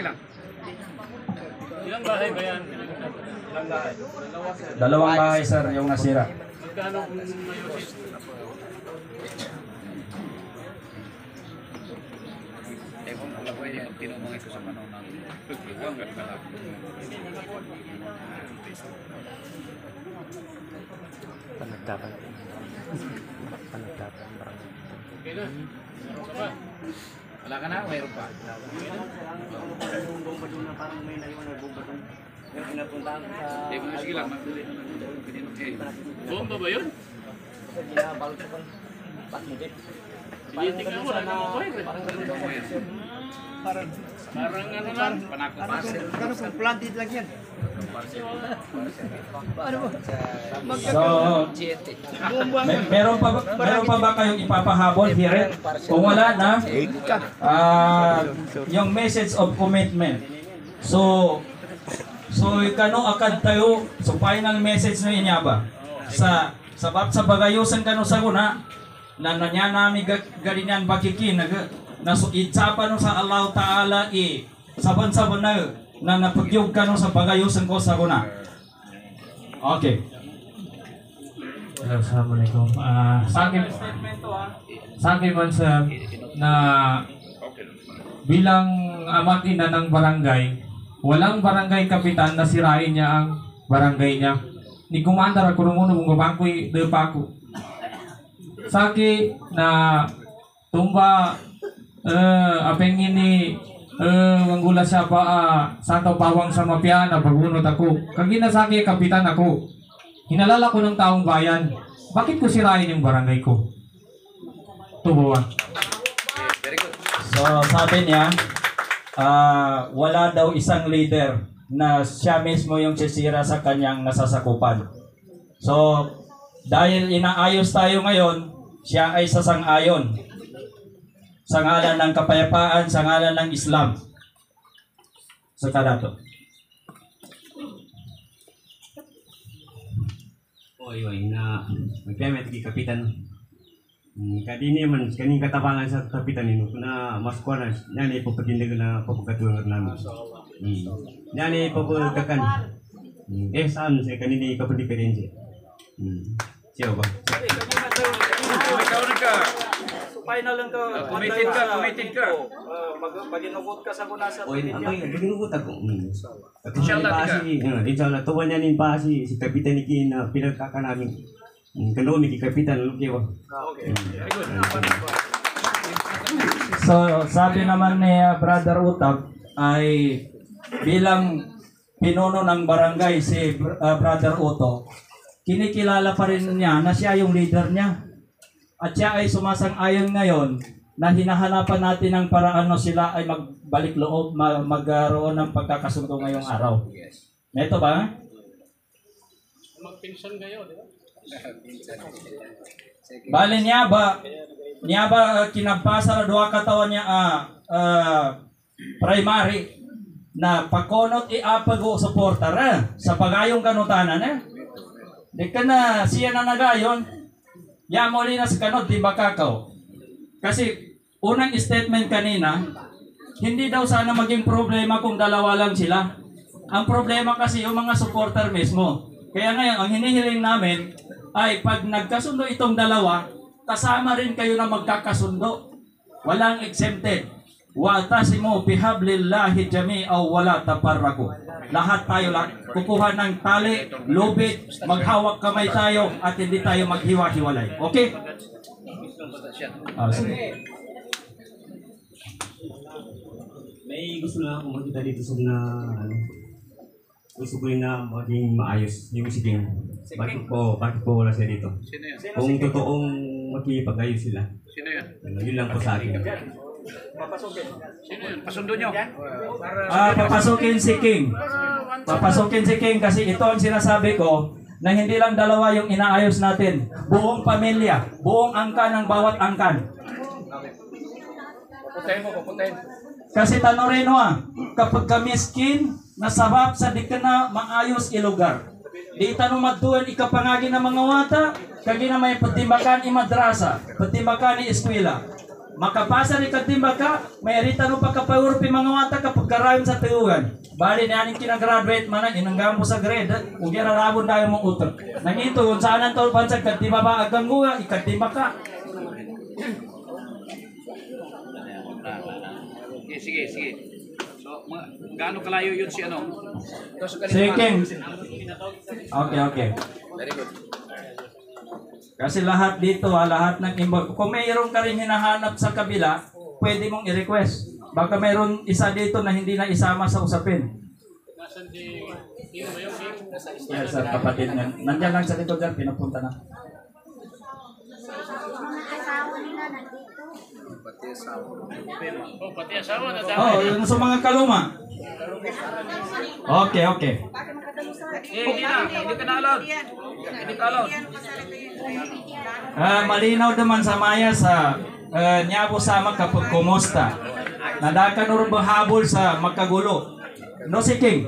lang. Ilang bahay ba yan? Ilang bahay? Dalawang bahay, sir, yung nasira. Magkano kung mayrosis? Ewan ko lang po yan. Tinumungay ko sa panahon namin. Panagtapan. Panagtapan. Okay na. Meron ka ba? Wala ka na? Mayroon pa. Yung bomba doon na parang may naiwan na bomba doon. Yung pinapuntahan ko sa... Sige lang. Bomba ba yun? Kasi ginabalot ko kung patmudit. Tinitingnan mo, wala namang wire. Parang ganun daw. Parang ano lang. Panakot. Parang kung planted lang yan. Paano mo? So, meron pa ba kayong ipapahabol here? Kung wala na, yung message of commitment. So ikano akad tayo, so final message na inya ba? Sa bagayusan kano sa guna, na nanya nami galinyan bakikin, na so itsapa no sa Allah Ta'ala saban-saban na napagyog ka no sa bagayusan ko sa guna. Okay. Assalamualaikum. Sa akin man sir, na bilang ama't ina ng barangay, walang barangay kapitan na sirain niya ang barangay niya. Ni kumandar ako nung muna mong babangkoy depa ako. Sa akin na tumba apeng ini wanggula siya pa santo pawang sa mapiana pagunot ako. Kagina sa akin kapitan ako. Hinalala ko ng taong bayan. Bakit ko sirain yung barangay ko? Tubuan. So sabi niya, wala daw isang leader na siya mismo yung sisira sa kanyang nasasakupan. So dahil inaayos tayo ngayon, siya ay sasang-ayon sa ngalan ng kapayapaan, sa ngalan ng Islam. Sa kadato. Oy, na magpiyamit kay kapitan. Kadini man kaning katabangan sa kapitan nino na mas kuan na ipapatindig na papagatuan namin. Yani papagakan. Saan sa kanini kapadiferensya. Siya ba? Ikaw rin ka. Final lang to. Committed ka. Pag-inukot ka sa kuna sa Oy, ang ginugot ako. Inshallah, inshallah tuwan niya nin pa si kapitan ni kin na pinagkaka namin. Kano ni kapitan lukiwa. Okay. Very good. So sabi naman ni Brother Utag ay bilang pinuno ng barangay si Brother Uto, kinikilala pa rin niya na siya yung leader niya. At siya ay sumasang-ayon ngayon na hinahanapan natin ng paraan no sila ay magbalik loob, magkaroon ng pagkakasundo ngayong araw. Ito ba? Magpinsan kayo, di ba? Bali niya ba kinabasa na duha katawan niya primary na pagkonot iapago supporter sa pagayong kanutanan di ka na siya na nagayon. Ya muli na sa kanot, di ba kakaw? Kasi unang statement kanina, hindi daw sana maging problema kung dalawa lang sila. Ang problema kasi yung mga supporter mismo. Kaya ngayon, ang hinihiling namin ay pag nagkasundo itong dalawa, kasama rin kayo na magkakasundo. Walang exempted. Wa'tasimu bihablillahi jami'aw wala tafarraqu. Lahat tayo lang kukuha ng tali, lubid, maghawak kamay tayo at hindi tayo maghiwa-hiwalay. Okay? Sige. May gusto lang akong makita dito sa na gusto ko rin na maging maayos yung sige. Bakit po wala siya dito? Sino yan? Kung totoong makipag-ayos sila. Sino yan? Yun lang po sa akin. Sino yan? Pasundo nyo. Papasukin si King. Papasukin si King kasi ito ang sinasabi ko na hindi lang dalawa yung inaayos natin. Buong pamilya, buong angkan ng bawat angkan. Pupuntahin. Kasi tanong kapag kamiskin, nasabab sa di ka na maayos ilugar. Di tanong maduan ikapangagi ng mga wata, kagi na may patimakan i madrasa, patimakan i eskwela. makapasa ni katimba ka, may erita no pagkapawurpi mga wata kapag karayon sa tiugan. Bali na aning kinagraduate man ang inanggampo sa grade, ug yararabon tayo mong utok. Nangito kung saan ang tol pansag katimba ba agang guwa, ikatimba ka. Okay, sige, sige. So, gaano kalayo yun si ano? Sige, King. Okay. Very good. Kasi lahat dito, lahat ng involved. Kung mayroon ka rin hinahanap sa kabila, pwede mong i-request. Baka mayroon isa dito na hindi na isama sa usapin. Yes, sir, kapatid niya. Nandiyan lang sa likod dyan, pinapunta na. Oh, pati asawa na Oh, yung sa mga kaluma. Okay. Hindi ka na allowed. Hindi ka allowed. Malinaw naman sa maya sa nyabo sama kapag kumusta. Nadakan nung habol sa magkagulo. No si King.